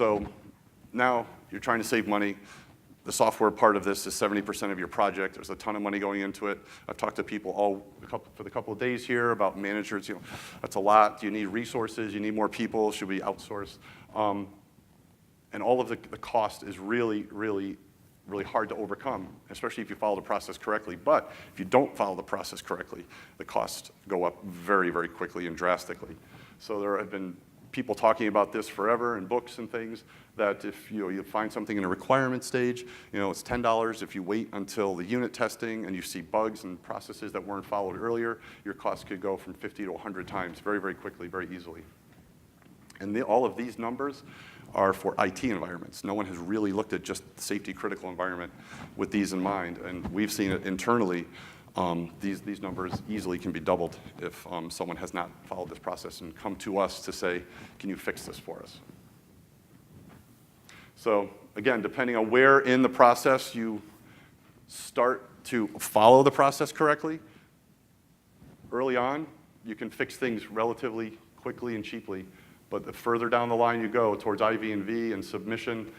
So now you're trying to save money. The software part of this is 70% of your project. There's a ton of money going into it. I've talked to people for the couple of days here about managers. That's a lot. Do you need resources? You need more people? Should we outsource? And all of the cost is really, really, really hard to overcome, especially if you follow the process correctly. But if you don't follow the process correctly, the costs go up very, very quickly and drastically. So there have been people talking about this forever in books and things, that if you find something in a requirement stage, it's $10. If you wait until the unit testing and you see bugs and processes that weren't followed earlier, your costs could go from 50 to 100 times very, very quickly, very easily. And all of these numbers are for IT environments. No one has really looked at just the safety critical environment with these in mind, and we've seen it internally. These numbers easily can be doubled if someone has not followed this process and come to us to say, can you fix this for us? So again, depending on where in the process you start to follow the process correctly, early on, you can fix things relatively quickly and cheaply. But the further down the line you go towards IV&V and submission,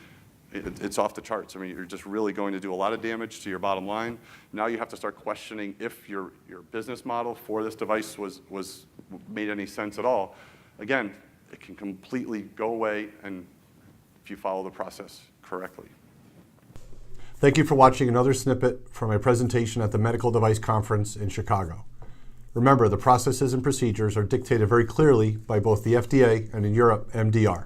it's off the charts. I mean, you're just really going to do a lot of damage to your bottom line. Now you have to start questioning if your business model for this device made any sense at all. Again, it can completely go away and if you follow the process correctly. Thank you for watching another snippet from my presentation at the Medical Device Conference in Chicago. Remember, the processes and procedures are dictated very clearly by both the FDA and in Europe, MDR.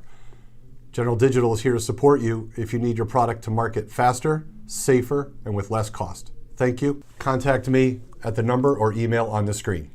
General Digital is here to support you if you need your product to market faster, safer, and with less cost. Thank you. Contact me at the number or email on the screen.